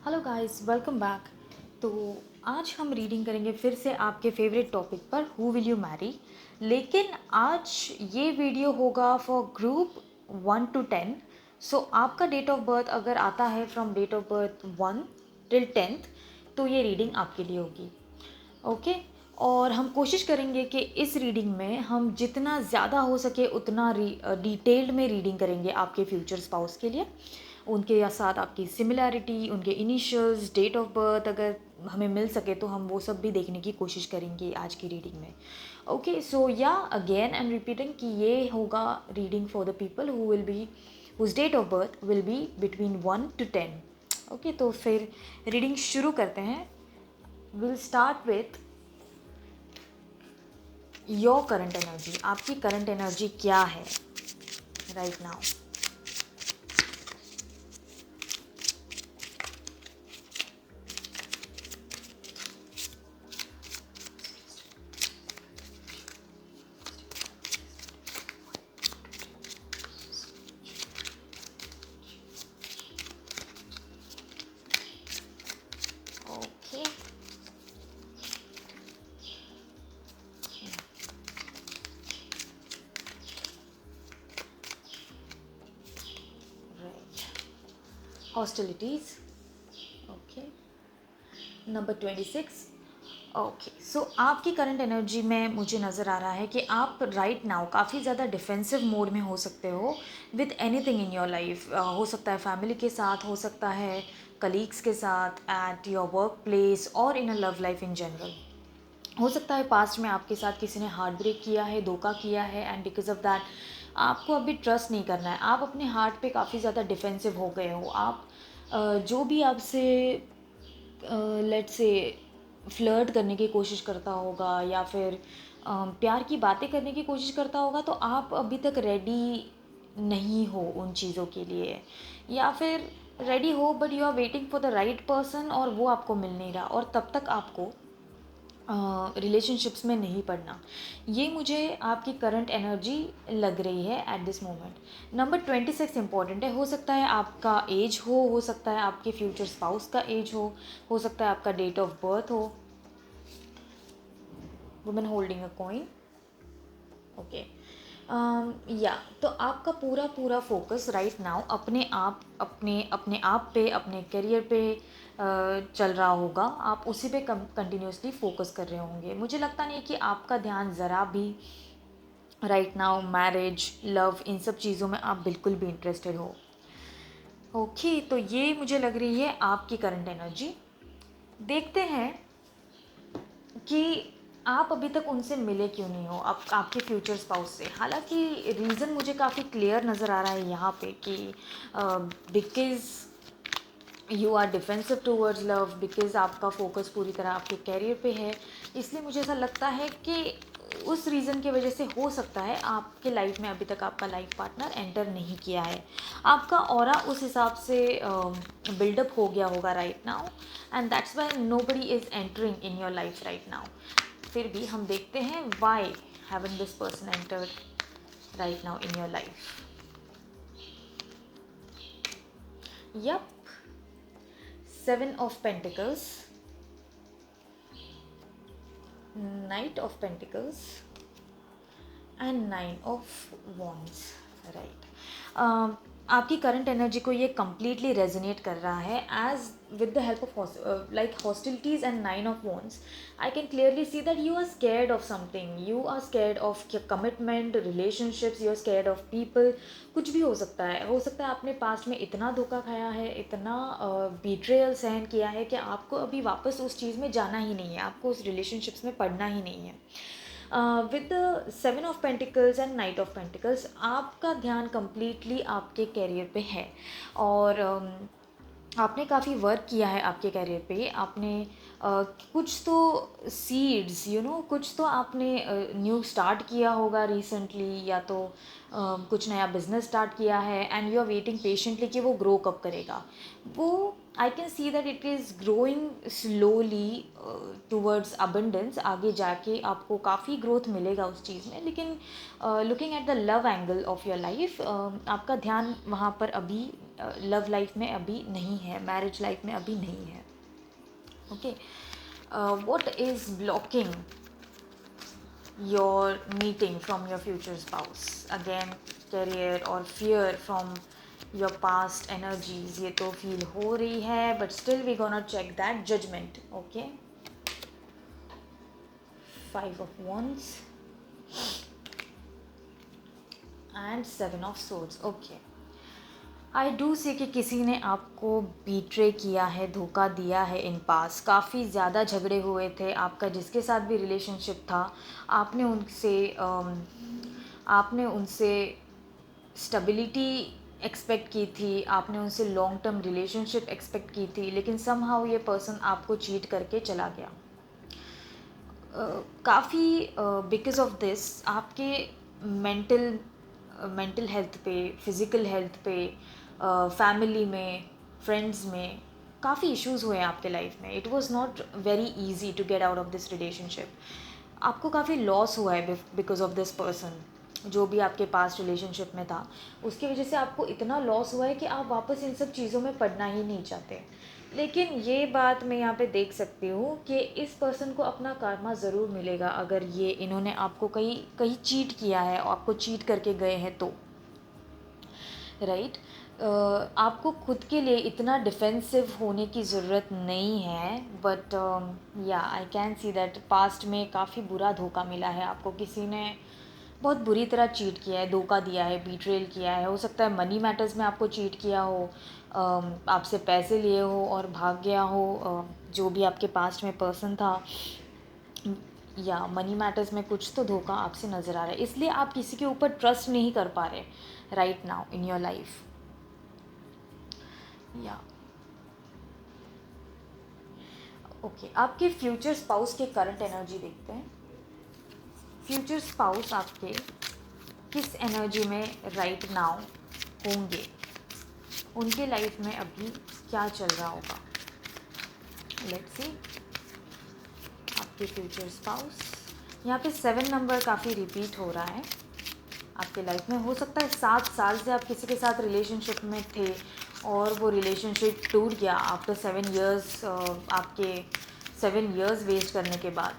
Hello guys, welcome back. तो आज हम रीडिंग करेंगे फिर से आपके फेवरेट टॉपिक पर, हु विल यू मैरी। लेकिन आज ये वीडियो होगा फॉर ग्रुप 1 to 10। सो आपका डेट ऑफ बर्थ अगर आता है from date of birth 1 till 10th, तो ये रीडिंग आपके लिए होगी। ओके। और हम कोशिश करेंगे कि इस रीडिंग में हम जितना ज़्यादा हो सके उतना डिटेल्ड में रीडिंग करेंगे आपके फ्यूचर स्पाउस के लिए, उनके साथ आपकी सिमिलैरिटी, उनके इनिशियल्स, डेट ऑफ बर्थ अगर हमें मिल सके तो हम वो सब भी देखने की कोशिश करेंगे आज की रीडिंग में। ओके, सो या अगेन आई एम रिपीटिंग कि ये होगा reading for the people who will be whose date of birth will be between 1 to 10। ओके, तो फिर रीडिंग शुरू करते हैं। Will start with your current energy. आपकी करंट एनर्जी क्या है right now? Okay, right, hostilities. Okay, number 26। Okay, so आपकी करंट एनर्जी में मुझे नज़र आ रहा है कि आप राइट नाउ काफ़ी ज़्यादा डिफेंसिव मोड में हो सकते हो with anything in your life. हो सकता है फैमिली के साथ, हो सकता है कलीग्स के साथ, एट योर वर्क प्लेस और in a love life in general. हो सकता है पास्ट में आपके साथ किसी ने हार्ट ब्रेक किया है, धोखा किया है, एंड बिकॉज ऑफ दैट आपको अभी ट्रस्ट नहीं करना है। आप अपने हार्ट पे काफ़ी ज़्यादा डिफेंसिव हो गए हो। आप जो भी आपसे लेट से फ्लर्ट करने की कोशिश करता होगा या फिर प्यार की बातें करने की कोशिश करता होगा, तो आप अभी तक रेडी नहीं हो उन चीज़ों के लिए, या फिर रेडी हो but you are waiting for the right person और वो आपको मिल नहीं रहा, और तब तक आपको रिलेशनशिप्स में नहीं पड़ना। ये मुझे आपकी करंट एनर्जी लग रही है at this moment. Number 26 important है। हो सकता है आपका एज हो सकता है आपके फ्यूचर स्पाउस का एज हो सकता है आपका डेट ऑफ बर्थ हो। Women holding a coin. Okay, या तो आपका पूरा पूरा फोकस राइट नाउ अपने आप पे, अपने करियर पे चल रहा होगा। आप उसी पे कंटिन्यूसली फोकस कर रहे होंगे। मुझे लगता नहीं कि आपका ध्यान ज़रा भी राइट नाउ मैरिज, लव, इन सब चीज़ों में आप बिल्कुल भी इंटरेस्टेड हो। ओके, तो ये मुझे लग रही है आपकी करंट एनर्जी। देखते हैं कि आप अभी तक उनसे मिले क्यों नहीं हो, आपके फ्यूचर स्पाउस से। हालांकि रीज़न मुझे काफ़ी क्लियर नज़र आ रहा है यहाँ पे कि because you are defensive towards love, because आपका फोकस पूरी तरह आपके कैरियर पे है। इसलिए मुझे ऐसा लगता है कि उस रीज़न की वजह से हो सकता है आपके लाइफ में अभी तक आपका लाइफ पार्टनर एंटर नहीं किया है। आपका ऑरा उस हिसाब से बिल्डअप हो गया होगा right now, and that's why nobody is entering in your life right now. फिर भी हम देखते हैं why haven't this person entered right now in your life. Yup, 7 of Pentacles, Knight of Pentacles and 9 of Wands। Right, आपकी current energy को ये completely resonate कर रहा है as with the help of like hostilities and 9 of Wands। I can clearly see that you are scared of something, you are scared of commitment, relationships, you are scared of people. कुछ भी हो सकता है आपने past में इतना धोखा खाया है, इतना बीट्रेयल सहन किया है कि आपको अभी वापस उस चीज़ में जाना ही नहीं है, आपको उस रिलेशनशिप्स में पढ़ना ही नहीं है। With the 7 of Pentacles and Knight of Pentacles, आपका ध्यान कम्प्लीटली आपके कैरियर पे है, और आपने काफ़ी वर्क किया है आपके कैरियर पे। आपने कुछ तो सीड्स कुछ तो आपने न्यू स्टार्ट किया होगा रिसेंटली, या तो कुछ नया बिजनेस स्टार्ट किया है, and you are waiting patiently कि वो ग्रो कब करेगा। वो I can see that it is growing slowly towards abundance. आगे जाके आपको काफ़ी ग्रोथ मिलेगा उस चीज़ में, लेकिन looking at the love angle of your life, आपका ध्यान वहाँ पर अभी लव लाइफ में अभी नहीं है, मैरिज लाइफ में अभी नहीं है. Okay, what is blocking your meeting from your future spouse? Again, career or fear from your past energies, ये तो feel हो रही है, but still we gonna check that judgment. Okay, 5 of wands and 7 of swords. Okay, I do से कि किसी ने आपको बीट्रे किया है, धोखा दिया है इन पास. काफ़ी ज़्यादा झगड़े हुए थे आपका जिसके साथ भी रिलेशनशिप था. आपने उनसे स्टेबिलिटी एक्सपेक्ट की थी, आपने उनसे लॉन्ग टर्म रिलेशनशिप एक्सपेक्ट की थी, लेकिन समहाउ ये पर्सन आपको चीट करके चला गया. काफ़ी बिकॉज ऑफ दिस आपके मेंटल हेल्थ पे, फिज़िकल हेल्थ पे, फैमिली में, फ्रेंड्स में काफ़ी इश्यूज़ हुए हैं आपके लाइफ में. It was not very easy to get out of this relationship. आपको काफ़ी लॉस हुआ है बिकॉज ऑफ दिस पर्सन. जो भी आपके पास रिलेशनशिप में था उसकी वजह से आपको इतना लॉस हुआ है कि आप वापस इन सब चीज़ों में पड़ना ही नहीं चाहते. लेकिन ये बात मैं यहाँ पे देख सकती हूँ कि इस पर्सन को अपना कर्मा ज़रूर मिलेगा अगर ये इन्होंने आपको कहीं चीट किया है, आपको चीट करके गए हैं तो. राइट, आपको खुद के लिए इतना डिफेंसिव होने की ज़रूरत नहीं है. बट या आई कैन सी दैट पास्ट में काफ़ी बुरा धोखा मिला है आपको. किसी ने बहुत बुरी तरह चीट किया है, धोखा दिया है, बीट्रेल किया है. हो सकता है मनी मैटर्स में आपको चीट किया हो, आपसे पैसे लिए हो और भाग गया हो जो भी आपके पास्ट में पर्सन था. या मनी मैटर्स में कुछ तो धोखा आपसे नज़र आ रहा है, इसलिए आप किसी के ऊपर ट्रस्ट नहीं कर पा रहे right now in your life. या ओके, आपके फ्यूचर स्पाउस के करंट एनर्जी देखते हैं. फ्यूचर स्पाउस आपके किस एनर्जी में राइट नाउ होंगे, उनके लाइफ में अभी क्या चल रहा होगा. लेट्स सी आपके फ्यूचर स्पाउस. यहाँ पे 7 नंबर काफ़ी रिपीट हो रहा है आपके लाइफ में. हो सकता है 7 साल से आप किसी के साथ रिलेशनशिप में थे और वो रिलेशनशिप टूट गया आफ्टर 7 इयर्स. आपके 7 इयर्स वेस्ट करने के बाद.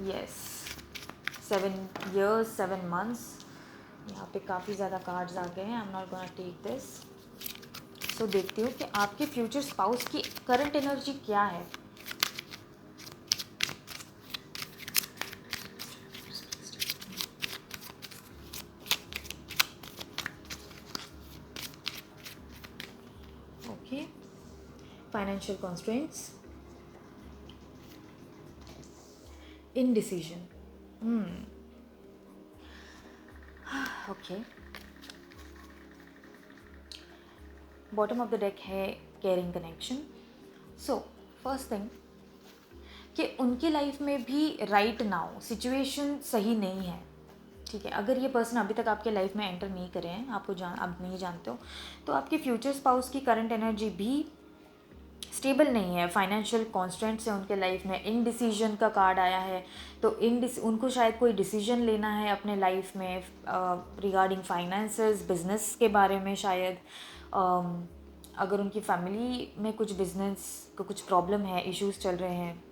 Yes, 7 years 7 months. यहाँ पे काफ़ी ज़्यादा कार्ड्स आ गए हैं. I am not gonna take this. So देखती हूँ कि आपके फ्यूचर स्पाउस की करंट एनर्जी क्या है. Okay, financial constraints, indecision. Okay, bottom of the deck है caring connection. So first thing कि उनके लाइफ में भी राइट नाउ सिचुएशन सही नहीं है. ठीक है, अगर ये पर्सन अभी तक आपके लाइफ में एंटर नहीं करे हैं, आप नहीं जानते हो, तो आपके फ्यूचर स्पाउस की करंट एनर्जी भी स्टेबल नहीं है. फाइनेंशियल कॉन्स्टेंट्स है उनके लाइफ में. इनडिसीजन का कार्ड आया है, तो उनको शायद कोई डिसीजन लेना है अपने लाइफ में रिगार्डिंग फाइनेंसेस, बिजनेस के बारे में शायद. अगर उनकी फैमिली में कुछ बिजनेस को कुछ प्रॉब्लम है, इश्यूज चल रहे हैं,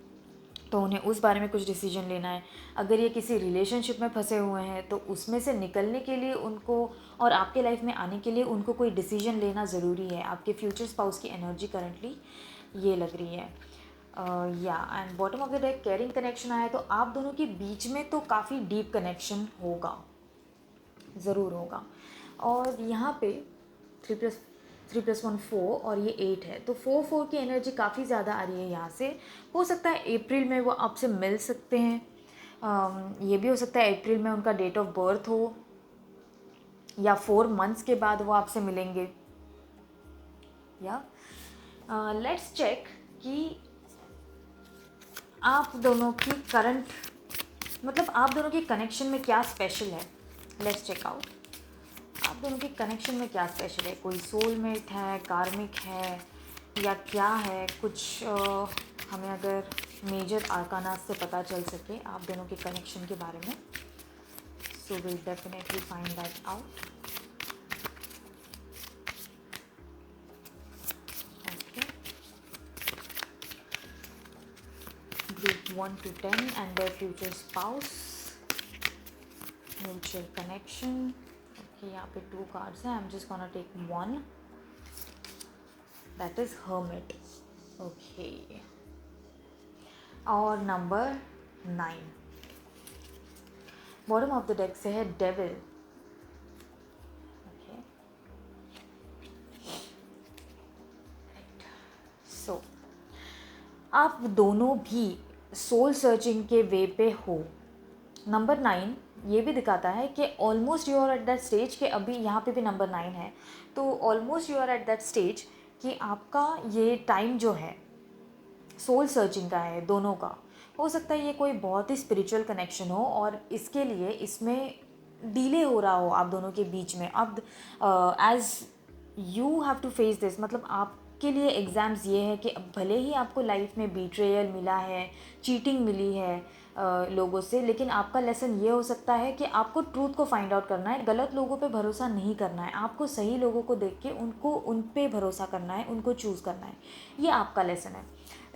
तो उन्हें उस बारे में कुछ डिसीजन लेना है. अगर ये किसी रिलेशनशिप में फंसे हुए हैं तो उसमें से निकलने के लिए उनको और आपके लाइफ में आने के लिए उनको कोई डिसीजन लेना ज़रूरी है. आपके फ्यूचर स्पाउस की एनर्जी करंटली ये लग रही है. या and bottom of the deck caring connection आया, तो आप दोनों के बीच में तो काफ़ी डीप कनेक्शन होगा, ज़रूर होगा. और यहाँ पे 3+1 4 और ये 8 है, तो 4 की एनर्जी काफ़ी ज़्यादा आ रही है यहाँ से. हो सकता है अप्रैल में वो आपसे मिल सकते हैं. ये भी हो सकता है अप्रैल में उनका डेट ऑफ बर्थ हो, या 4 मंथ्स के बाद वो आपसे मिलेंगे. या लेट्स चेक कि आप दोनों की करंट, मतलब आप दोनों के कनेक्शन में क्या स्पेशल है. लेट्स चेक आउट आप दोनों के कनेक्शन में क्या स्पेशल है? कोई सोलमेट है, कार्मिक है, या क्या है? कुछ हमें अगर मेजर आर्काना से पता चल सके आप दोनों के कनेक्शन के बारे में, so will definitely find that out. Group 1 to 10 and their future spouse, mutual connection. Okay, यहाँ पे 2 cards हैं. I'm just gonna take one. That is Hermit. Okay. और number 9. Bottom of the deck से है Devil. Okay. So आप दोनों भी soul searching के वे पे हो. नंबर 9 ये भी दिखाता है कि almost you are at that stage कि अभी यहाँ पे भी नंबर 9 है, तो almost you are at that stage कि आपका ये टाइम जो है सोल सर्चिंग का है दोनों का. हो सकता है ये कोई बहुत ही स्पिरिचुअल कनेक्शन हो और इसके लिए इसमें डिले हो रहा हो आप दोनों के बीच में. अब as you have to face this, मतलब आपके लिए एग्ज़ाम्स ये है कि भले ही आपको लाइफ में बीट्रेयल मिला है, चीटिंग मिली है लोगों से, लेकिन आपका लेसन ये हो सकता है कि आपको ट्रूथ को फाइंड आउट करना है. गलत लोगों पे भरोसा नहीं करना है, आपको सही लोगों को देख के उन पे भरोसा करना है, उनको चूज़ करना है. ये आपका लेसन है.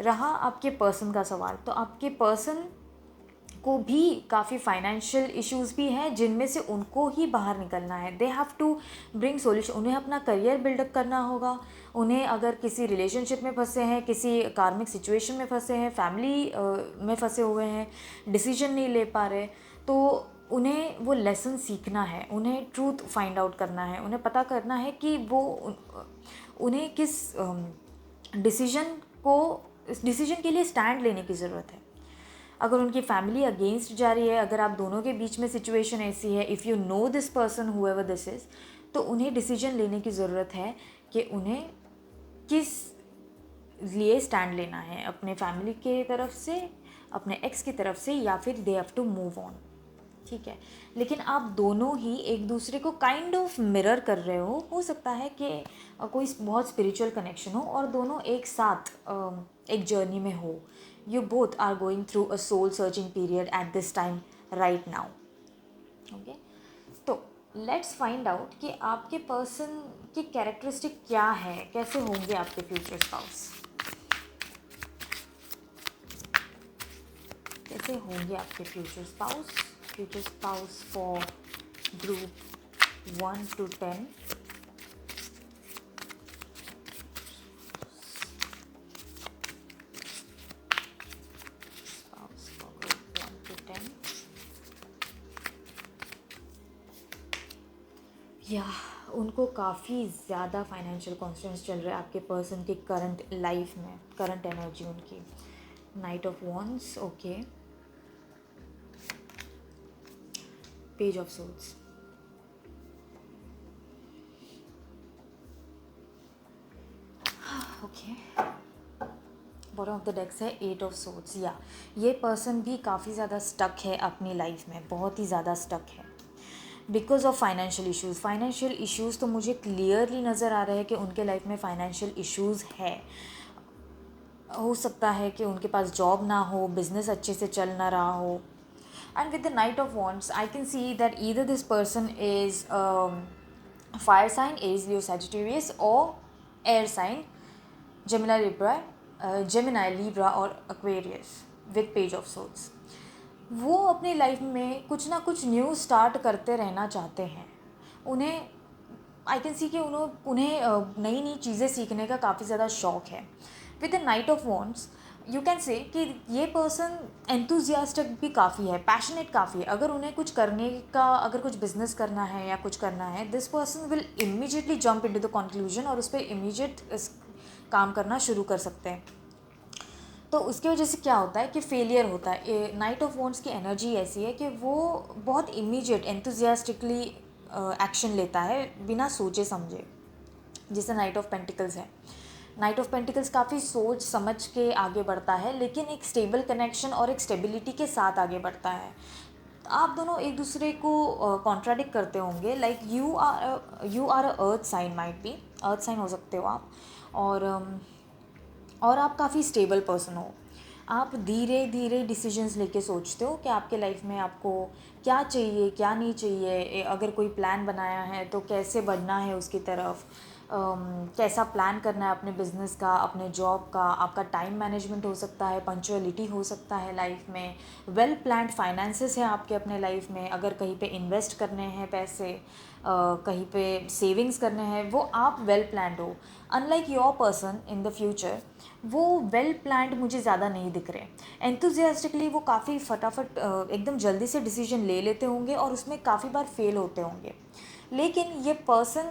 रहा आपके पर्सन का सवाल, तो आपके पर्सन को भी काफ़ी फाइनेंशियल इश्यूज़ भी हैं जिनमें से उनको ही बाहर निकलना है. They have to bring solution. उन्हें अपना करियर बिल्डअप करना होगा. उन्हें अगर किसी रिलेशनशिप में फंसे हैं, किसी कार्मिक सिचुएशन में फंसे हैं, फैमिली में फंसे हुए हैं, डिसीजन नहीं ले पा रहे, तो उन्हें वो लेसन सीखना है. उन्हें ट्रूथ फाइंड आउट करना है. उन्हें पता करना है कि वो उन्हें किस डिसीजन के लिए स्टैंड लेने की ज़रूरत है. अगर उनकी फैमिली अगेंस्ट जा रही है, अगर आप दोनों के बीच में सिचुएशन ऐसी है, if you know this person whoever this is, तो उन्हें डिसीजन लेने की ज़रूरत है कि उन्हें किस लिए स्टैंड लेना है, अपने फैमिली के तरफ से, अपने एक्स की तरफ से, या फिर they have to move on. ठीक है, लेकिन आप दोनों ही एक दूसरे को काइंड ऑफ मिरर कर रहे हो सकता है कि कोई बहुत स्पिरिचुअल कनेक्शन हो और दोनों एक साथ एक जर्नी में हो. You both are going through a soul searching period at this time right now. Okay, तो let's find out कि आपके पर्सन की कैरेक्टरिस्टिक क्या है, कैसे होंगे आपके फ्यूचर स्पाउस, कैसे होंगे आपके future spouse for group 1 to 10. या उनको काफ़ी ज़्यादा फाइनेंशियल कॉन्स्टेंट्स चल रहे हैं आपके पर्सन की करंट लाइफ में, करंट एनर्जी उनकी. Knight of wands. Okay, page of souls. Okay, bottom of the decks है 8 ऑफ सोल्स. या ये पर्सन भी काफ़ी ज़्यादा स्टक है अपनी लाइफ में, बहुत ही ज़्यादा स्टक है because of financial issues. Financial issues तो मुझे क्लियरली नज़र आ रहा है कि उनके लाइफ में फाइनेंशियल इश्यूज़ है. हो सकता है कि उनके पास जॉब ना हो, बिजनेस अच्छे से चल ना रहा हो. And with the knight of wands I can see that either this person is fire sign, Aries, Leo, Sagittarius, और एयर साइन, जेमिनाई, लिब्रा और Aquarius with page of souls. वो अपनी लाइफ में कुछ ना कुछ न्यू स्टार्ट करते रहना चाहते हैं. उन्हें आई कैन सी कि उन्हें नई नई चीज़ें सीखने का काफ़ी ज़्यादा शौक़ है. With the knight of wands you can say कि ये पर्सन एंथुजियास्टिक भी काफ़ी है, पैशनेट काफ़ी है. अगर उन्हें कुछ करने का, अगर कुछ बिजनेस करना है या कुछ करना है, this person will immediately jump into the conclusion और उस पर इमीजिएट काम करना शुरू कर सकते हैं. तो उसकी वजह से क्या होता है कि फेलियर होता है. नाइट ऑफ वॉन्ड्स की एनर्जी ऐसी है कि वो बहुत इमीडिएट एंथुजियास्टिकली एक्शन लेता है बिना सोचे समझे, जिसे नाइट ऑफ पेंटिकल्स है. नाइट ऑफ पेंटिकल्स काफ़ी सोच समझ के आगे बढ़ता है, लेकिन एक स्टेबल कनेक्शन और एक स्टेबिलिटी के साथ आगे बढ़ता है. आप दोनों एक दूसरे को कॉन्ट्राडिक्ट करते होंगे, like you are a earth sign, might be earth sign हो सकते हो आप, और और आप काफ़ी स्टेबल पर्सन हो। आप धीरे धीरे डिसीजंस लेके सोचते हो कि आपके लाइफ में आपको क्या चाहिए क्या नहीं चाहिए, अगर कोई प्लान बनाया है तो कैसे बढ़ना है उसकी तरफ, कैसा प्लान करना है अपने बिजनेस का, अपने जॉब का, आपका टाइम मैनेजमेंट हो सकता है, पंक्चुअलिटी हो सकता है लाइफ में, वेल प्लान्ड फाइनेंसेस है आपके अपने लाइफ में, अगर कहीं पे इन्वेस्ट करने हैं पैसे, कहीं पे सेविंग्स करने हैं, वो आप वेल प्लान्ड हो। Unlike your person in the future, वो वेल प्लान्ड मुझे ज़्यादा नहीं दिख रहे। एंथुजियास्टिकली वो काफ़ी फटाफट एकदम जल्दी से डिसीजन ले लेते होंगे और उसमें काफ़ी बार फेल होते होंगे, लेकिन ये पर्सन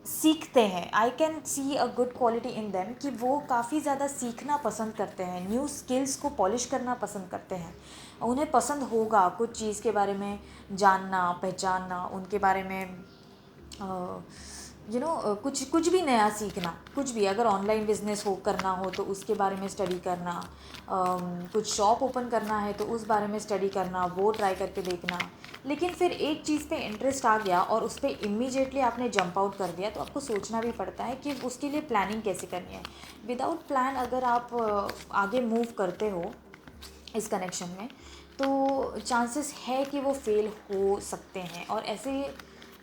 सीखते हैं। आई can C a good quality in them कि वो काफ़ी ज़्यादा सीखना पसंद करते हैं, न्यू स्किल्स को पॉलिश करना पसंद करते हैं। उन्हें पसंद होगा कुछ चीज़ के बारे में जानना, पहचानना, उनके बारे में कुछ कुछ भी नया सीखना, कुछ भी, अगर ऑनलाइन बिजनेस हो करना हो तो उसके बारे में स्टडी करना, कुछ शॉप ओपन करना है तो उस बारे में स्टडी करना, वो ट्राई करके देखना। लेकिन फिर एक चीज़ पे इंटरेस्ट आ गया और उस पर इमीडिएटली आपने जंप आउट कर दिया, तो आपको सोचना भी पड़ता है कि उसके लिए प्लानिंग कैसे करनी है। विदाउट प्लान अगर आप आगे मूव करते हो इस कनेक्शन में, तो चांसेस है कि वो फेल हो सकते हैं, और ऐसे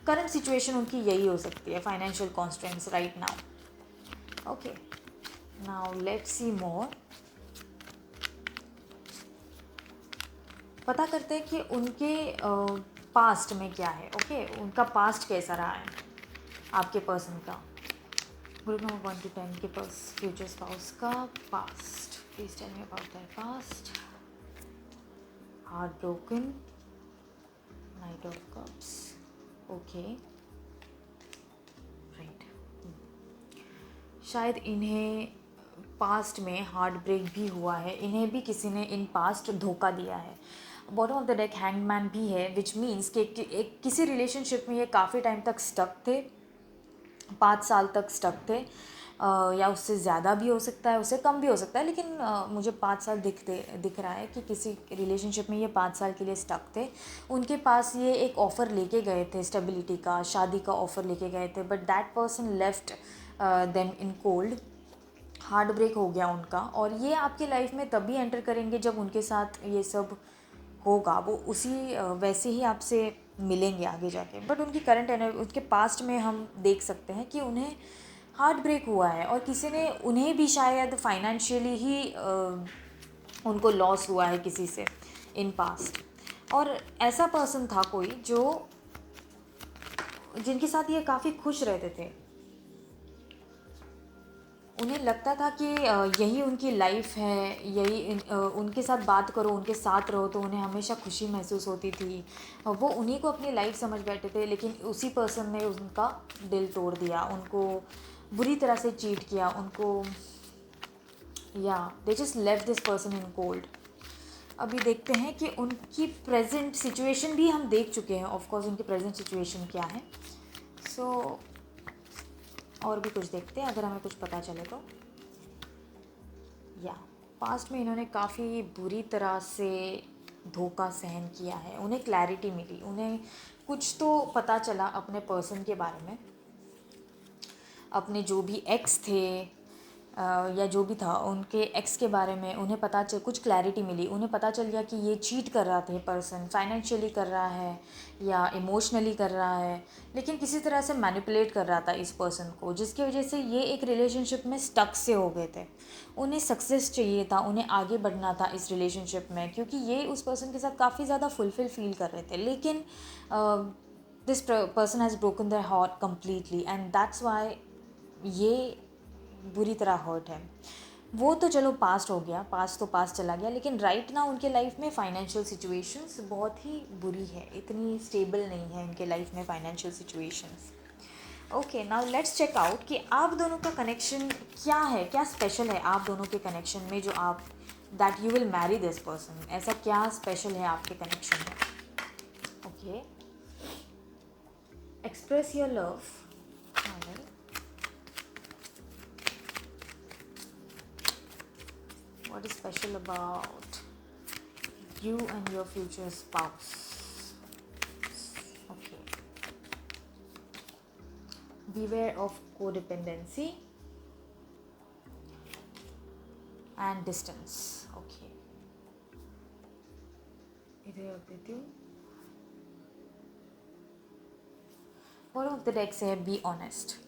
करंट सिचुएशन उनकी यही हो सकती है, financial constraints right now. Okay, now let's see more. पता करते हैं कि उनके पास्ट में क्या है। ओके, उनका पास्ट कैसा रहा है आपके पर्सन का। ग्रुप नंबर 1 to 10 के पास फ्यूचर स्पाउस का past, please tell me about that past. Heart broken, knight of cups, okay right. शायद इन्हें पास्ट में हार्ट ब्रेक भी हुआ है, इन्हें भी किसी ने इन पास्ट धोखा दिया है। Bottom of the deck hangman भी है, विच मीन्स कि एक किसी रिलेशनशिप में ये काफ़ी टाइम तक स्टक थे, 5 साल तक स्टक थे, या उससे ज़्यादा भी हो सकता है, उससे कम भी हो सकता है, लेकिन मुझे 5 साल दिख रहा है कि किसी रिलेशनशिप में ये 5 साल के लिए स्टक थे। उनके पास ये एक ऑफ़र लेके गए थे स्टेबिलिटी का, शादी का ऑफ़र लेके गए थे, but that person left them in cold. Heart break हो गया उनका, और ये आपकी लाइफ में तभी एंटर करेंगे जब उनके साथ ये सब होगा, वो उसी वैसे ही आपसे मिलेंगे आगे जाके। बट उनकी करंट एनर्जी, उसके पास्ट में हम देख सकते हैं कि उन्हें हार्ट ब्रेक हुआ है, और किसी ने उन्हें भी शायद फाइनेंशियली ही उनको लॉस हुआ है किसी से इन पास्ट। और ऐसा पर्सन था कोई जो जिनके साथ ये काफ़ी खुश रहते थे, उन्हें लगता था कि यही उनकी लाइफ है, उनके साथ बात करो, उनके साथ रहो तो उन्हें हमेशा खुशी महसूस होती थी, वो उन्हीं को अपनी लाइफ समझ बैठे थे। लेकिन उसी पर्सन ने उनका दिल तोड़ दिया, उनको बुरी तरह से चीट किया, उनको, या they just left this person in cold. अभी देखते हैं कि उनकी प्रेजेंट सिचुएशन भी हम देख चुके हैं, ऑफकोर्स उनकी प्रेजेंट सिचुएशन क्या है। सो और भी कुछ देखते हैं अगर हमें कुछ पता चले तो। या पास्ट में इन्होंने काफ़ी बुरी तरह से धोखा सहन किया है, उन्हें क्लैरिटी मिली, उन्हें कुछ तो पता चला अपने पर्सन के बारे में, अपने जो भी एक्स थे या जो भी था उनके एक्स के बारे में उन्हें कुछ क्लैरिटी मिली। उन्हें पता चल गया कि ये चीट कर रहा था, पर्सन फाइनेंशियली कर रहा है या इमोशनली कर रहा है, लेकिन किसी तरह से मैनिपुलेट कर रहा था इस पर्सन को, जिसकी वजह से ये एक रिलेशनशिप में स्टक से हो गए थे। उन्हें सक्सेस चाहिए था, उन्हें आगे बढ़ना था इस रिलेशनशिप में, क्योंकि ये उस पर्सन के साथ काफ़ी ज़्यादा फुलफिल फील कर रहे थे, लेकिन this person has broken their heart completely, and that's Y ये बुरी तरह हर्ट है। वो तो चलो पास्ट हो गया, पास्ट तो पास्ट चला गया, लेकिन राइट ना उनके लाइफ में फाइनेंशियल सिचुएशंस बहुत ही बुरी है, इतनी स्टेबल नहीं है उनके लाइफ में financial situations. Okay, now let's check out कि आप दोनों का कनेक्शन क्या है, क्या स्पेशल है आप दोनों के कनेक्शन में, जो आप that you will marry this person, ऐसा क्या स्पेशल है आपके कनेक्शन में। Okay, express your love. What is special about you and your future spouse? beware of codependency and distance. Okay, इधर रख देती हूँ. Bottom of the deck say be honest.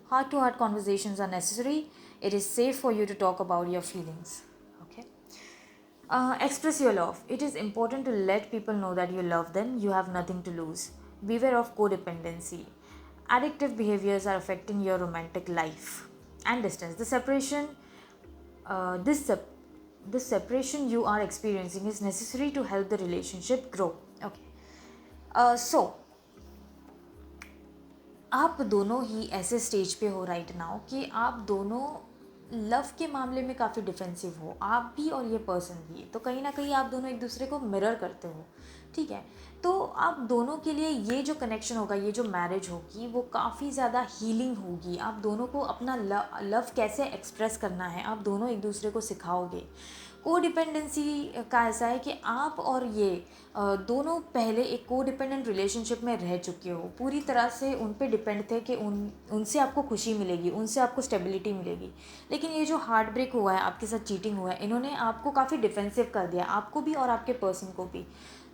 Heart to heart conversations are necessary. It is safe for you to talk about your feelings. Okay. Express your love. It is important to let people know that you love them. You have nothing to lose. Beware of codependency. Addictive behaviors are affecting your romantic life. And distance. The separation, this separation you are experiencing is necessary to help the relationship grow. Okay. So आप दोनों ही ऐसे stage पे हो right now कि आप दोनों love के मामले में काफ़ी डिफेंसिव हो, आप भी और ये पर्सन भी. तो कहीं ना कहीं आप दोनों एक दूसरे को मिरर करते हो. ठीक है, तो आप दोनों के लिए ये जो कनेक्शन होगा, ये जो मैरिज होगी, वो काफ़ी ज़्यादा हीलिंग होगी. आप दोनों को अपना लव कैसे एक्सप्रेस करना है आप दोनों एक दूसरे को सिखाओगे. कोडिपेंडेंसी का ऐसा है कि आप और ये दोनों पहले एक कोडिपेंडेंट रिलेशनशिप में रह चुके हो, पूरी तरह से उन पे डिपेंड थे कि उनसे आपको खुशी मिलेगी, उनसे आपको स्टेबिलिटी मिलेगी. लेकिन ये जो हार्ट ब्रेक हुआ है, आपके साथ चीटिंग हुआ है, इन्होंने आपको काफ़ी डिफेंसिव कर दिया, आपको भी और आपके पर्सन को भी.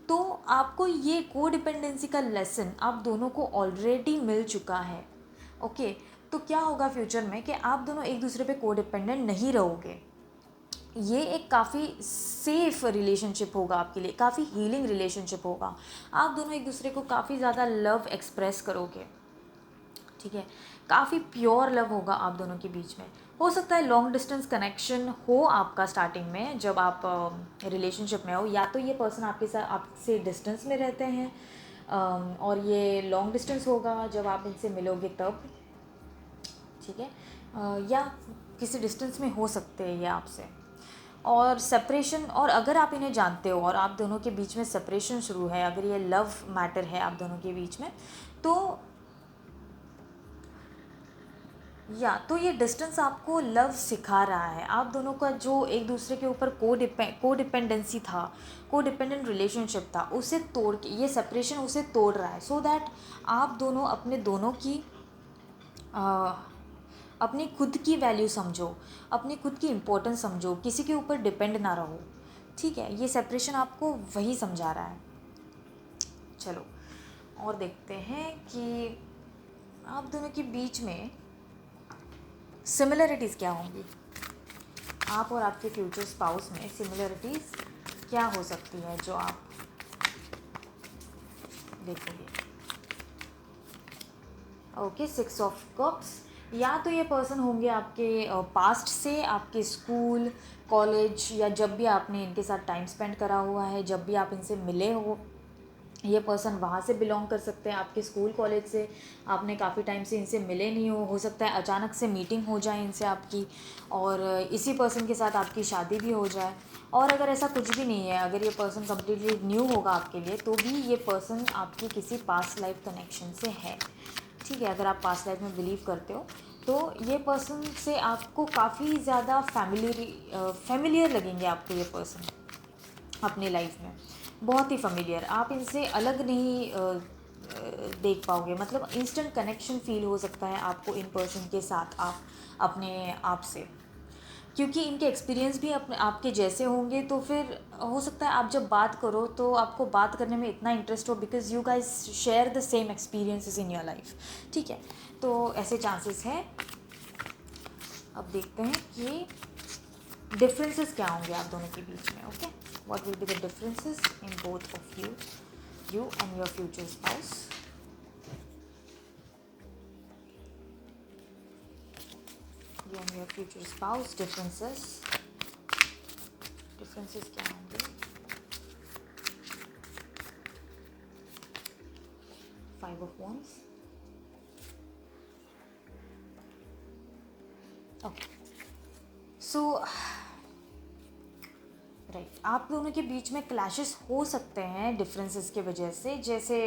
तो आपको ये कोडिपेंडेंसी का लेसन आप दोनों को ऑलरेडी मिल चुका है. ओके, तो क्या होगा फ्यूचर में कि आप दोनों एक दूसरे पे कोडिपेंडेंट नहीं रहोगे. ये एक काफ़ी सेफ़ रिलेशनशिप होगा आपके लिए, काफ़ी हीलिंग रिलेशनशिप होगा. आप दोनों एक दूसरे को काफ़ी ज़्यादा लव एक्सप्रेस करोगे. ठीक है, काफ़ी प्योर लव होगा आप दोनों के बीच में. हो सकता है लॉन्ग डिस्टेंस कनेक्शन हो आपका स्टार्टिंग में, जब आप रिलेशनशिप में हो, या तो ये पर्सन आपके साथ आपसे डिस्टेंस में रहते हैं और ये लॉन्ग डिस्टेंस होगा जब आप इनसे मिलोगे तब. ठीक है, या किसी डिस्टेंस में हो सकते हैं ये आपसे. और सेपरेशन, और अगर आप इन्हें जानते हो और आप दोनों के बीच में सेपरेशन शुरू है, अगर ये लव मैटर है आप दोनों के बीच में, तो तो ये डिस्टेंस आपको लव सिखा रहा है. आप दोनों का जो एक दूसरे के ऊपर कोडिपेंडेंसी था, कोडिपेंडेंट रिलेशनशिप था, उसे तोड़ के ये सेपरेशन उसे तोड़ रहा है. सो दैट आप दोनों अपने दोनों की अपनी खुद की वैल्यू समझो, अपनी खुद की इम्पोर्टेंस समझो, किसी के ऊपर डिपेंड ना रहो. ठीक है, ये सेपरेशन आपको वही समझा रहा है. चलो और देखते हैं कि आप दोनों के बीच में सिमिलरिटीज़ क्या होंगी. आप और आपके फ्यूचर स्पाउस में सिमिलरिटीज़ क्या हो सकती है जो आप देखोगे. Okay, 6 of cups. या तो ये पर्सन होंगे आपके पास्ट से, आपके स्कूल कॉलेज, या जब भी आपने इनके साथ टाइम स्पेंड करा हुआ है, जब भी आप इनसे मिले हो, ये पर्सन वहाँ से बिलोंग कर सकते हैं. आपके स्कूल कॉलेज से आपने काफ़ी टाइम से इनसे मिले नहीं हो सकता है अचानक से मीटिंग हो जाए इनसे आपकी, और इसी पर्सन के साथ आपकी शादी भी हो जाए. और अगर ऐसा कुछ भी नहीं है, अगर ये पर्सन कम्प्लीटली न्यू होगा आपके लिए, तो भी ये पर्सन आपकी किसी पास्ट लाइफ कनेक्शन से है. ठीक है, अगर आप पास्ट लाइफ में बिलीव करते हो तो ये पर्सन से आपको काफ़ी ज़्यादा फैमिलियर लगेंगे आपको ये पर्सन अपनी लाइफ में, बहुत ही फैमिलियर. आप इनसे अलग नहीं देख पाओगे, मतलब इंस्टेंट कनेक्शन फील हो सकता है आपको इन पर्सन के साथ आप अपने आप से, क्योंकि इनके एक्सपीरियंस भी अपने आपके जैसे होंगे. तो फिर हो सकता है आप जब बात करो तो आपको बात करने में इतना इंटरेस्ट हो, because you guys share the same experiences in your life. ठीक है, तो ऐसे चांसेस हैं. अब देखते हैं कि डिफरेंसेस क्या होंगे आप दोनों के बीच में. Okay, what will be the differences in both of you and your future spouse. You and your future spouse, differences क्या होंगे. 5 of Wands. Okay, so right, आप दोनों के बीच में क्लैशेस हो सकते हैं डिफरेंसेस की वजह से. जैसे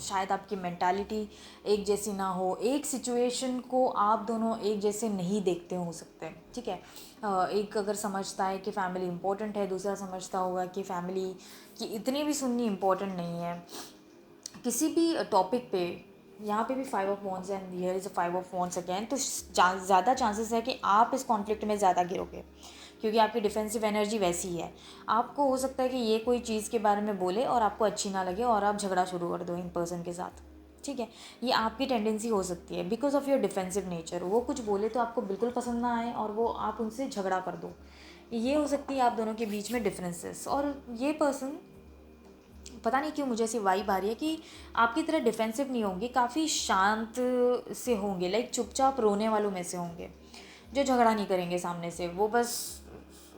शायद आपकी मेंटालिटी एक जैसी ना हो, एक सिचुएशन को आप दोनों एक जैसे नहीं देखते हो सकते हैं. ठीक है, एक अगर समझता है कि फैमिली इम्पोर्टेंट है, दूसरा समझता होगा कि फैमिली की इतनी भी सुननी इम्पोर्टेंट नहीं है. किसी भी टॉपिक पे यहाँ पे भी 5 of wands and here is a 5 of wands again. तो ज़्यादा चांसेस है कि आप इस कॉन्फ्लिक्ट में ज़्यादा गिरोगे, क्योंकि आपकी डिफेंसिव एनर्जी वैसी ही है। आपको हो सकता है कि ये कोई चीज़ के बारे में बोले और आपको अच्छी ना लगे और आप झगड़ा शुरू कर दो इन पर्सन के साथ, ठीक है। ये आपकी टेंडेंसी हो सकती है because of your defensive nature. वो कुछ बोले तो आपको बिल्कुल पसंद ना आए और वो आप उनसे झगड़ा कर दो। ये हो सकती है आप दोनों के बीच में डिफरेंसेस। और ये पर्सन, पता नहीं क्यों मुझे ऐसी वाइब आ रही है कि आपकी तरह डिफेंसिव नहीं होंगे, काफ़ी शांत से होंगे, लाइक चुपचाप रोने वालों में से होंगे, जो झगड़ा नहीं करेंगे सामने से। वो बस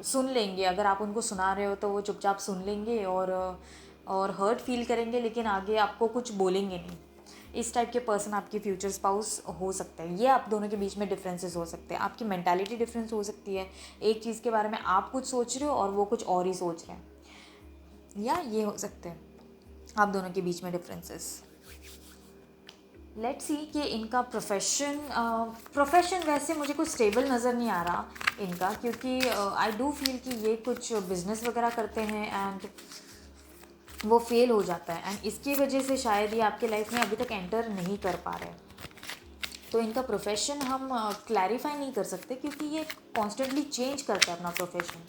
सुन लेंगे, अगर आप उनको सुना रहे हो तो वो चुपचाप सुन लेंगे और हर्ट फील करेंगे, लेकिन आगे आपको कुछ बोलेंगे नहीं। इस टाइप के पर्सन आपकी फ्यूचर स्पाउस हो सकते हैं। ये आप दोनों के बीच में डिफरेंसेस हो सकते हैं, आपकी मेंटालिटी डिफरेंस हो सकती है। एक चीज़ के बारे में आप कुछ सोच रहे हो और वो कुछ और ही सोच रहे हैं, या ये हो सकते हैं आप दोनों के बीच में डिफरेंसेस। लेट्स सी कि इनका प्रोफेशन वैसे मुझे कुछ स्टेबल नज़र नहीं आ रहा इनका, क्योंकि आई डू फील कि ये कुछ बिजनेस वगैरह करते हैं एंड वो फेल हो जाता है, एंड इसकी वजह से शायद ये आपके लाइफ में अभी तक एंटर नहीं कर पा रहे। तो इनका प्रोफेशन हम क्लैरिफाई नहीं कर सकते, क्योंकि ये कॉन्स्टेंटली चेंज करता है अपना profession.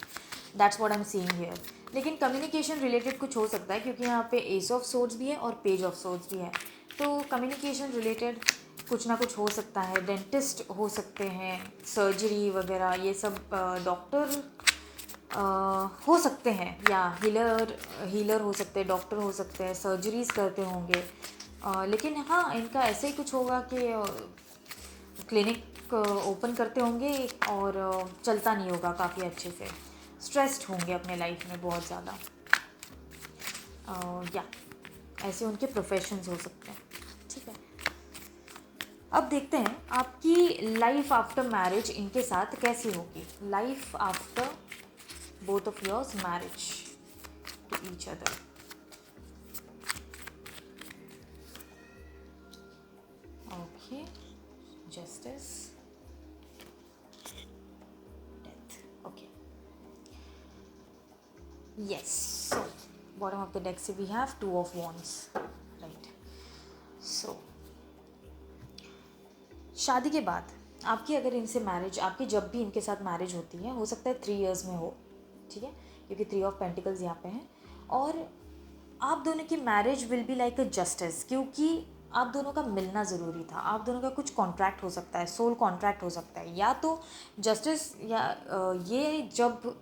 That's what I am seeing here. लेकिन कम्युनिकेशन रिलेटेड कुछ हो सकता है, क्योंकि यहाँ पे एस ऑफ सोर्ड्स भी है और पेज ऑफ सोर्ड्स भी है। तो कम्युनिकेशन रिलेटेड कुछ ना कुछ हो सकता है। डेंटिस्ट हो सकते हैं, सर्जरी वगैरह ये सब, डॉक्टर हो सकते हैं, या हीलर हो सकते हैं, डॉक्टर हो सकते हैं, सर्जरीज करते होंगे। लेकिन हाँ, इनका ऐसे ही कुछ होगा कि क्लिनिक ओपन करते होंगे और चलता नहीं होगा काफ़ी अच्छे से। स्ट्रेस्ड होंगे अपने लाइफ में बहुत ज़्यादा, या ऐसे उनके प्रोफेशंस हो सकते हैं, ठीक है। अब देखते हैं आपकी लाइफ आफ्टर मैरिज इनके साथ कैसी होगी। Life after both of yours marriage to each other. Okay, justice, death. Okay, yes. So bottom of the deck we have 2 of wands, right? So शादी के बाद आपकी अगर इनसे मैरिज, आपकी जब भी इनके साथ मैरिज होती है, हो सकता है 3 इयर्स में हो, ठीक है, क्योंकि 3 ऑफ पेंटिकल्स यहाँ पे हैं। और आप दोनों की marriage will be like a justice, क्योंकि आप दोनों का मिलना ज़रूरी था। आप दोनों का कुछ कॉन्ट्रैक्ट हो सकता है, सोल कॉन्ट्रैक्ट हो सकता है, या तो जस्टिस, या ये जब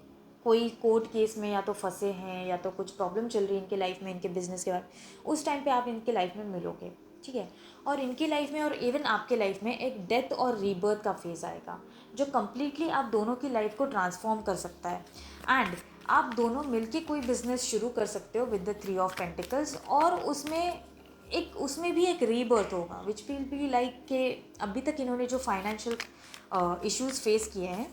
कोई कोर्ट केस में या तो फंसे हैं, या तो कुछ प्रॉब्लम चल रही है इनके लाइफ में, इनके बिजनेस के बाद, उस टाइम पे आप इनके लाइफ में मिलोगे, ठीक है। और इनकी लाइफ में और इवन आपके लाइफ में एक डेथ और रीबर्थ का फेज़ आएगा, जो कम्प्लीटली आप दोनों की लाइफ को ट्रांसफॉर्म कर सकता है। एंड आप दोनों मिलके कोई बिजनेस शुरू कर सकते हो विद द 3 ऑफ पेंटिकल्स, और उसमें भी एक रीबर्थ होगा, विच विल बी लाइक के अभी तक इन्होंने जो फाइनेंशियल इश्यूज फेस किए हैं,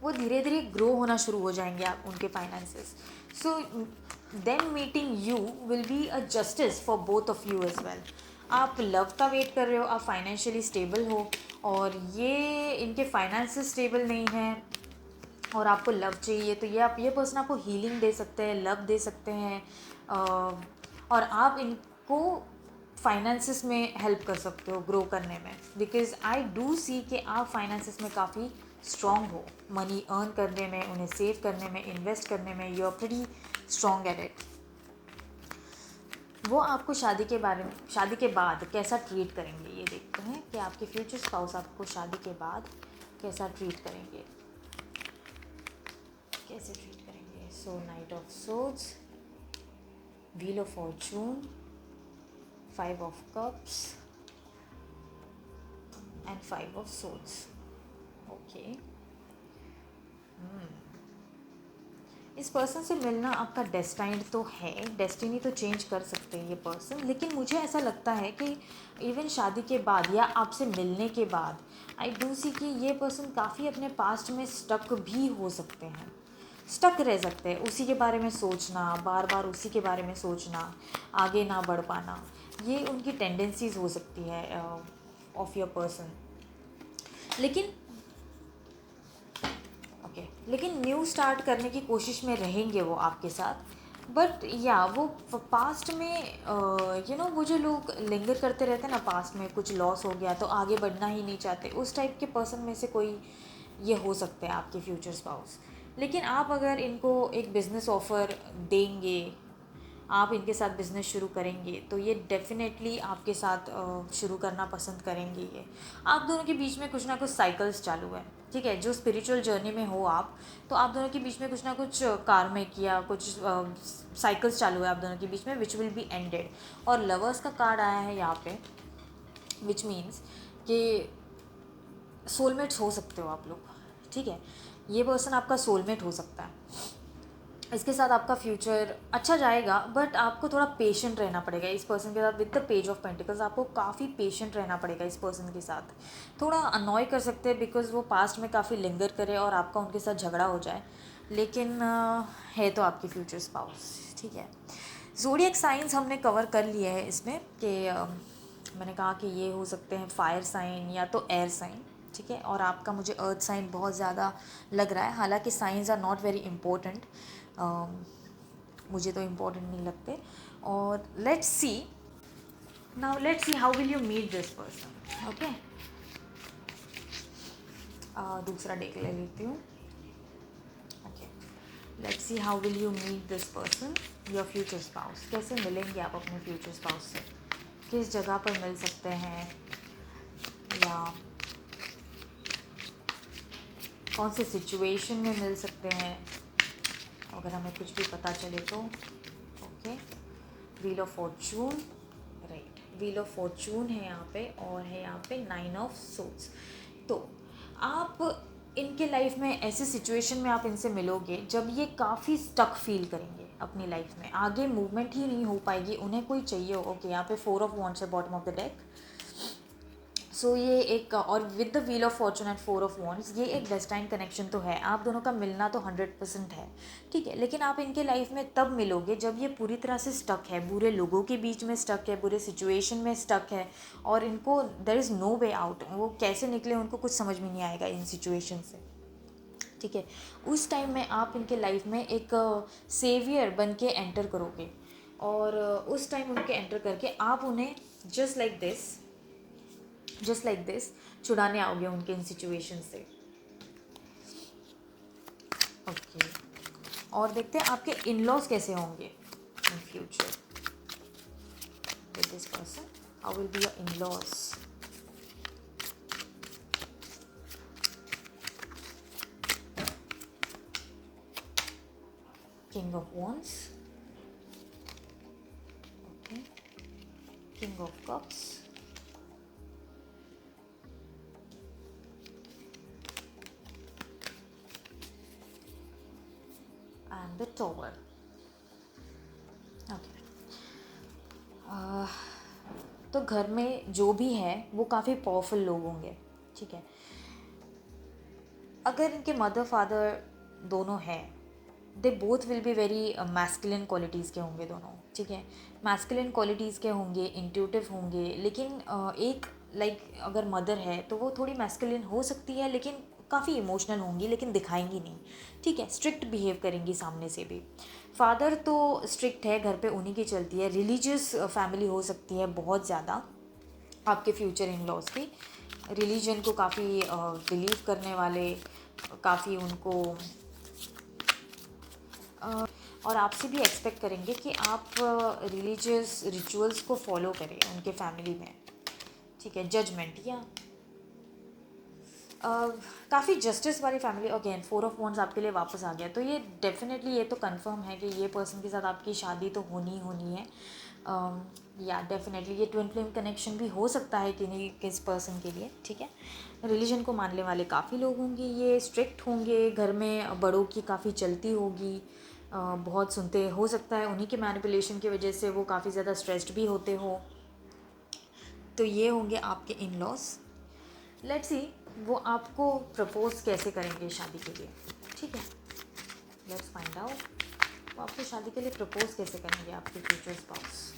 वो धीरे धीरे ग्रो होना शुरू हो जाएंगे आप उनके finances. So then meeting you will be a justice for both of you as well. आप लव का वेट कर रहे हो, आप फाइनेंशियली स्टेबल हो, और ये इनके फाइनेंसेस स्टेबल नहीं हैं और आपको लव चाहिए, तो ये पर्सन आपको हीलिंग दे सकते हैं, लव दे सकते हैं, और आप इनको फाइनेंसिस में हेल्प कर सकते हो ग्रो करने में, बिकॉज आई डू सी कि आप फाइनेंसिस में काफ़ी स्ट्रॉन्ग हो, मनी अर्न करने में, उन्हें सेव करने में, इन्वेस्ट करने में, you are pretty strong at it. वो आपको शादी के बाद कैसा ट्रीट करेंगे, ये देखते हैं कि आपके फ्यूचर स्पाउस आपको शादी के बाद कैसा ट्रीट करेंगे, कैसे ट्रीट करेंगे। So knight of swords, wheel of fortune, 5 of cups and 5 of swords. Okay, इस पर्सन से मिलना आपका डेस्टाइंड तो है, डेस्टिनी तो चेंज कर सकते हैं ये पर्सन, लेकिन मुझे ऐसा लगता है कि इवन शादी के बाद या आपसे मिलने के बाद आई डू सी कि ये पर्सन काफ़ी अपने पास्ट में स्टक भी हो सकते हैं, स्टक रह सकते हैं। उसी के बारे में सोचना, बार बार उसी के बारे में सोचना, आगे ना बढ़ पाना, ये उनकी टेंडेंसीज हो सकती है ऑफ योर पर्सन। लेकिन न्यू स्टार्ट करने की कोशिश में रहेंगे वो आपके साथ, बट या वो पास्ट में वो जो लोग लिंगर करते रहते हैं ना, पास्ट में कुछ लॉस हो गया तो आगे बढ़ना ही नहीं चाहते, उस टाइप के पर्सन में से कोई ये हो सकते हैं आपके फ्यूचर स्पाउस। लेकिन आप अगर इनको एक बिज़नेस ऑफ़र देंगे, आप इनके साथ बिज़नेस शुरू करेंगे, तो ये डेफिनेटली आपके साथ शुरू करना पसंद करेंगे। ये आप दोनों के बीच में कुछ ना कुछ साइकिल्स चालू है, ठीक है। जो स्पिरिचुअल जर्नी में हो आप, तो आप दोनों के बीच में कुछ ना कुछ कार्मिक या कुछ साइकिल्स चालू है आप दोनों के बीच में, विच विल बी एंडेड। और लवर्स का कार्ड आया है यहाँ पे, विच मीन्स कि सोलमेट्स हो सकते हो आप लोग, ठीक है। ये पर्सन आपका सोलमेट हो सकता है, इसके साथ आपका फ्यूचर अच्छा जाएगा, बट आपको थोड़ा पेशेंट रहना पड़ेगा इस पर्सन के साथ। With the page of pentacles आपको काफ़ी पेशेंट रहना पड़ेगा इस पर्सन के साथ। थोड़ा अनॉय कर सकते हैं बिकॉज वो पास्ट में काफ़ी लिंगर करे और आपका उनके साथ झगड़ा हो जाए, लेकिन है तो आपकी फ्यूचर स्पाउस, ठीक है। ज़ोडिएक साइंस हमने कवर कर लिए हैं इसमें कि मैंने कहा कि ये हो सकते हैं फायर साइन या तो एयर साइन, ठीक है। और आपका मुझे अर्थ साइन बहुत ज़्यादा लग रहा है, हालांकि signs are not very important, मुझे तो इम्पोर्टेंट नहीं लगते। और let's see how will you meet this person, okay. दूसरा डेक ले लेती हूँ, okay. Let's see how will you meet this person, your future spouse. कैसे मिलेंगे आप अपने फ्यूचर स्पाउस से, किस जगह पर मिल सकते हैं, या कौन से सिचुएशन में मिल सकते हैं, अगर हमें कुछ भी पता चले तो, okay. Wheel of Fortune, right, wheel of Fortune है यहाँ पे, और है यहाँ पे 9 ऑफ सोर्ड्स। तो आप इनके लाइफ में ऐसे सिचुएशन में आप इनसे मिलोगे जब ये काफ़ी स्टक फील करेंगे अपनी लाइफ में, आगे मूवमेंट ही नहीं हो पाएगी, उन्हें कोई चाहिए हो, ओके। यहाँ पे 4 ऑफ वॉन्ड्स है बॉटम ऑफ द डेक। सो ये एक, और with the wheel of Fortune and 4 of wands, ये एक डेस्टाइन कनेक्शन तो है, आप दोनों का मिलना तो 100% है, ठीक है। लेकिन आप इनके लाइफ में तब मिलोगे जब ये पूरी तरह से स्टक है, बुरे लोगों के बीच में स्टक है, बुरे सिचुएशन में स्टक है, और इनको there is no way out, वो कैसे निकले उनको कुछ समझ में नहीं आएगा इन सिचुएशन से, ठीक है। उस टाइम में आप इनके लाइफ में एक सेवियर बन के एंटर करोगे, और उस टाइम उनके एंटर करके आप उन्हें जस्ट लाइक दिस छुड़ाने आओगे उनके इन सिचुएशन से, ओके। और देखते हैं आपके इन लॉज कैसे होंगे in future with this person, how will be your in laws. King of wands, okay, king of cups, the tower, okay. तो घर में जो भी है वो काफ़ी पावरफुल लोग होंगे, ठीक है। अगर इनके मदर फादर दोनों हैं, they both will be very masculine qualities के होंगे दोनों, ठीक है। मैस्कुलिन क्वालिटीज़ के होंगे, इंट्यूटिव होंगे, लेकिन एक अगर मदर है तो वो थोड़ी मैस्कुलिन हो सकती है, लेकिन काफ़ी इमोशनल होंगी, लेकिन दिखाएंगी नहीं, ठीक है। स्ट्रिक्ट बिहेव करेंगी सामने से भी। फादर तो स्ट्रिक्ट है, घर पे उन्हीं की चलती है, रिलीजियस फैमिली हो सकती है बहुत ज़्यादा आपके फ्यूचर इन लॉज की, रिलीजन को काफ़ी बिलीव करने वाले, काफ़ी उनको और आपसे भी एक्सपेक्ट करेंगे कि आप रिलीजियस रिचुअल्स को फॉलो करें उनके फैमिली में, ठीक है। जजमेंट या काफ़ी जस्टिस वाली फैमिली। अगेन 4 ऑफ वॉन्ड्स आपके लिए वापस आ गया, तो ये डेफिनेटली ये तो कंफर्म है कि ये पर्सन के साथ आपकी शादी तो होनी ही होनी है, या डेफिनेटली ये ट्विन फ्लेम कनेक्शन भी हो सकता है कि नहीं किस पर्सन के लिए, ठीक है। रिलीजन को मानने वाले काफ़ी लोग होंगे, ये स्ट्रिक्ट होंगे, घर में बड़ों की काफ़ी चलती होगी, बहुत सुनते, हो सकता है उन्हीं के मैनिपुलेशन की वजह से वो काफ़ी ज़्यादा स्ट्रेस्ड भी होते हो। तो ये होंगे आपके इन लॉज। लेट्स सी वो आपको प्रपोज कैसे करेंगे शादी के लिए, ठीक है। लेट्स फाइंड आउट वो आपको शादी के लिए प्रपोज कैसे करेंगे आपके future spouse.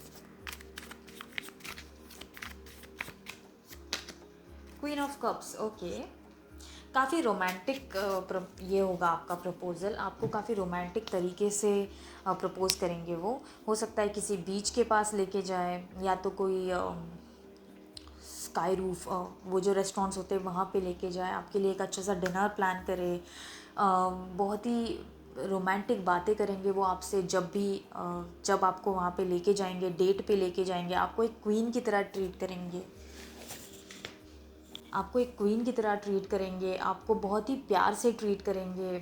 Queen of cups, okay. काफ़ी रोमांटिक ये होगा आपका प्रपोज़ल, आपको काफ़ी रोमांटिक तरीके से प्रपोज़ करेंगे वो। हो सकता है किसी बीच के पास लेके जाए, या तो कोई स्काई रूफ वो जो रेस्टोरेंट्स होते हैं वहाँ पे लेके जाए, आपके लिए एक अच्छा सा डिनर प्लान करे, बहुत ही रोमांटिक बातें करेंगे वो आपसे। जब आपको वहाँ पे लेके जाएंगे, डेट पे लेके जाएंगे, आपको एक क्वीन की तरह ट्रीट करेंगे, आपको बहुत ही प्यार से ट्रीट करेंगे।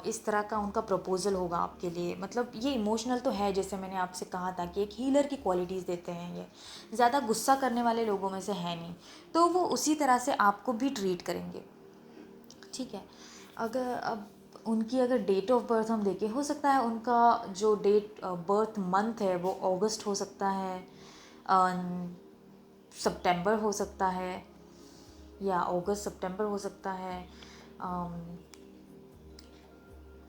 इस तरह का उनका प्रपोज़ल होगा आपके लिए। मतलब ये इमोशनल तो है, जैसे मैंने आपसे कहा था कि एक हीलर की क्वालिटीज़ देते हैं ये, ज़्यादा गुस्सा करने वाले लोगों में से है नहीं, तो वो उसी तरह से आपको भी ट्रीट करेंगे, ठीक है। अगर डेट ऑफ बर्थ हम देखें, हो सकता है उनका जो डेट बर्थ मंथ है वो अगस्त हो सकता है, सितंबर हो सकता है, या अगस्त सितंबर हो सकता है।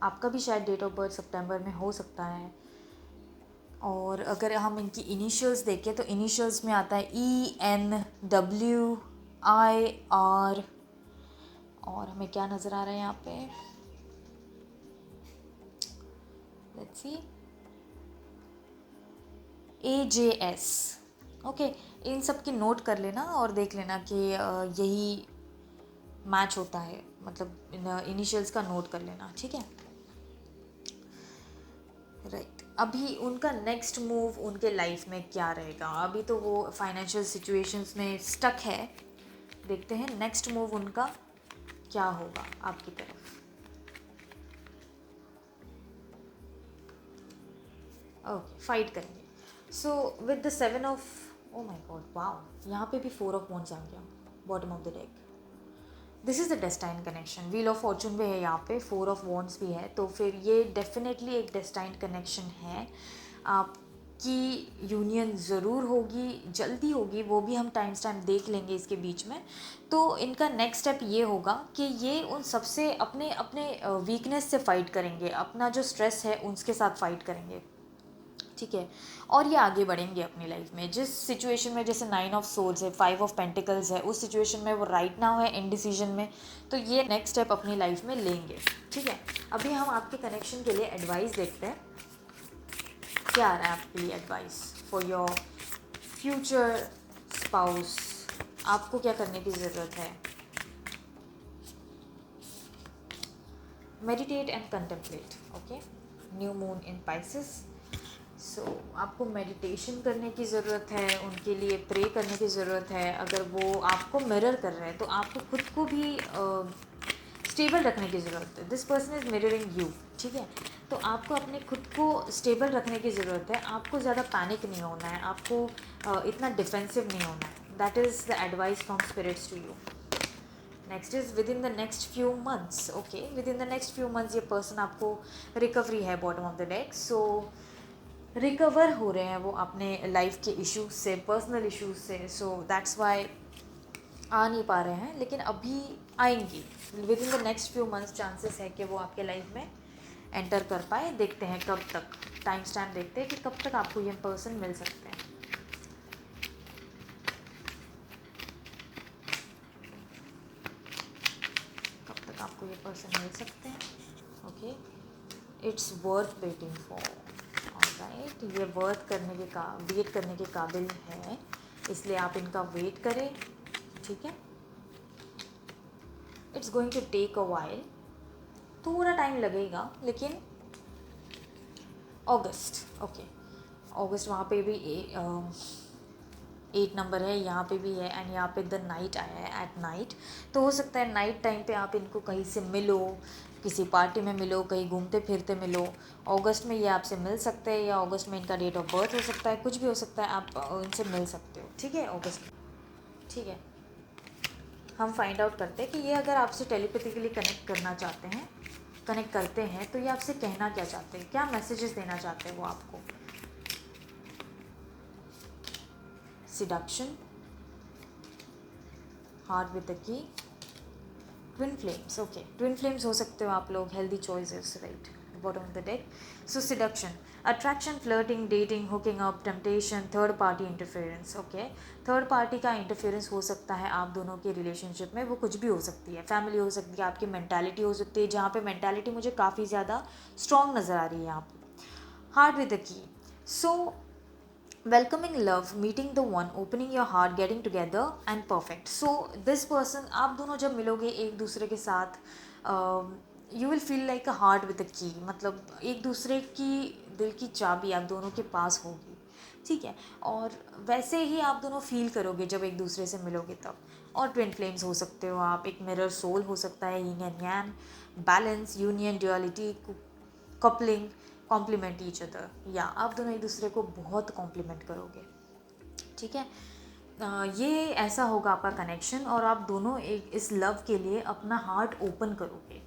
आपका भी शायद डेट ऑफ बर्थ सितंबर में हो सकता है। और अगर हम इनकी इनिशियल्स देखें तो इनिशियल्स में आता है ENWIR, और हमें क्या नज़र आ रहा है यहाँ पे, लेट्स सी, AJS। ओके, इन सब की नोट कर लेना और देख लेना कि यही मैच होता है, मतलब इनिशियल्स का नोट कर लेना, ठीक है। राइट, अभी उनका नेक्स्ट मूव उनके लाइफ में क्या रहेगा। अभी तो वो फाइनेंशियल सिचुएशंस में स्टक है, देखते हैं नेक्स्ट मूव उनका क्या होगा आपकी तरफ। ओके, फाइट करेंगे। So with the 7 of, oh my God, wow, यहाँ पे भी 4 ऑफ वॉन्ड्स आ गया bottom of the deck. This is the destined connection, wheel of Fortune भी है यहाँ पे, 4 ऑफ वॉन्ड्स भी है, तो फिर ये डेफिनेटली एक डेस्टाइन कनेक्शन है। आपकी यूनियन ज़रूर होगी, जल्दी होगी, वो भी हम टाइम देख लेंगे इसके बीच में। तो इनका नेक्स्ट स्टेप ये होगा कि ये उन सबसे अपने अपने वीकनेस से फ़ाइट करेंगे, अपना जो स्ट्रेस है उसके साथ फ़ाइट करेंगे, ठीक है। और ये आगे बढ़ेंगे अपनी लाइफ में। जिस सिचुएशन में, जैसे 9 ऑफ सोल्स है, 5 ऑफ पेंटिकल्स है, उस सिचुएशन में वो राइट नाउ है इनडिसीजन में, तो ये नेक्स्ट स्टेप अपनी लाइफ में लेंगे, ठीक है। अभी हम आपके कनेक्शन के लिए एडवाइस देखते हैं, क्या आ रहा है आपके लिए advice for your future spouse. आपको क्या करने की ज़रूरत है? Meditate and contemplate, okay. New moon in Pisces, so आपको मेडिटेशन करने की ज़रूरत है, उनके लिए प्रे करने की ज़रूरत है। अगर वो आपको मिरर कर रहे हैं तो आपको खुद को भी स्टेबल रखने की ज़रूरत है। This person is mirroring you, ठीक है। तो आपको अपने खुद को स्टेबल रखने की ज़रूरत है, आपको ज़्यादा पैनिक नहीं होना है, आपको इतना डिफेंसिव नहीं होना है। That is the advice from spirits to you. Next is within the next few months, okay. Within the next few months ये पर्सन आपको रिकवरी है bottom of the deck, so recover हो रहे हैं वो अपने life के issues से, पर्सनल इश्यूज से, सो दैट्स वाई आ नहीं पा रहे हैं, लेकिन अभी आएंगी। With in the next few months chances है कि वो आपके लाइफ में एंटर कर पाए। देखते हैं कब तक, टाइम स्टैम्प देखते हैं कि कब तक आपको ये पर्सन मिल सकते हैं। कब तक आपको ये पर्सन मिल सकते हैं, okay. It's worth waiting for, right. ये वेट करने के काबिल है, इसलिए आप इनका वेट करें, ठीक है। It's going to take a while, थोड़ा टाइम लगेगा, लेकिन अगस्त, ओके। अगस्त, वहाँ पे भी 8 नंबर है, यहाँ पे भी है, एंड यहाँ पे द नाइट आया है, एट नाइट। तो हो सकता है नाइट टाइम पे आप इनको कहीं से मिलो, किसी पार्टी में मिलो, कहीं घूमते फिरते मिलो। अगस्त में ये आपसे मिल सकते हैं, या अगस्त में इनका डेट ऑफ बर्थ हो सकता है, कुछ भी हो सकता है, आप इनसे मिल सकते हो, ठीक है, अगस्त में, ठीक है। हम फाइंड आउट करते हैं कि ये अगर आपसे टेलीपैथिकली कनेक्ट करते हैं तो ये आपसे कहना क्या चाहते हैं, क्या मैसेजेस देना चाहते हैं वो आपको। Seduction, heart with the key, twin flames, okay. Twin flames हो सकते हो आप लोग, healthy choices, right. bottom of the deck. So seduction, attraction, flirting, dating, hooking up, temptation, third party interference. Okay, third party का interference हो सकता है आप दोनों के रिलेशनशिप में. वो कुछ भी हो सकती है, फैमिली हो सकती है, आपकी मेंटालिटी हो सकती है, जहाँ पे मेंटालिटी मुझे काफ़ी ज़्यादा स्ट्रॉन्ग नज़र आ रही है यहाँ पे. Heart with the key. So welcoming love, meeting the one, opening your heart, getting together and perfect. So this person, आप दोनों जब मिलोगे एक दूसरे के साथ, you will feel like a heart with a की. मतलब एक दूसरे की दिल की चाबी आप दोनों के पास होगी, ठीक है. और वैसे ही आप दोनों फील करोगे जब एक दूसरे से मिलोगे तब. और ट्विन फ्लेम्स हो सकते हो आप, एक मिरर सोल हो सकता है, yin and yang, balance, union, duality, coupling, complement each other. या आप दोनों एक दूसरे को बहुत कॉम्प्लीमेंट करोगे, ठीक है. ये ऐसा होगा आपका कनेक्शन, और आप दोनों एक इस लव के लिए अपना हार्ट ओपन करोगे,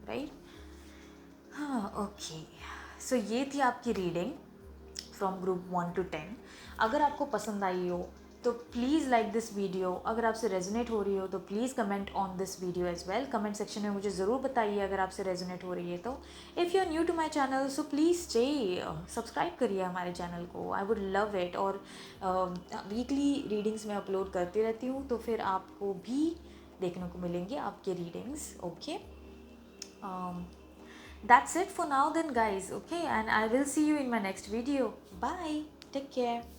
राइट. हाँ, ओके. सो ये थी आपकी रीडिंग फ्रॉम ग्रुप 1 to 10. अगर आपको पसंद आई हो तो प्लीज़ लाइक दिस वीडियो. अगर आपसे रेजोनेट हो रही हो तो please comment on this video as well. Comment section में मुझे ज़रूर बताइए अगर आपसे रेजोनेट हो रही है तो. If you are new to my channel so please stay, subscribe करिए हमारे चैनल को. I would love it. और वीकली रीडिंग्स में अपलोड करती रहती हूँ, तो फिर आपको भी देखने को मिलेंगे आपके readings. Okay, that's it for now then guys. Okay, and I will see you in my next video. Bye, take care.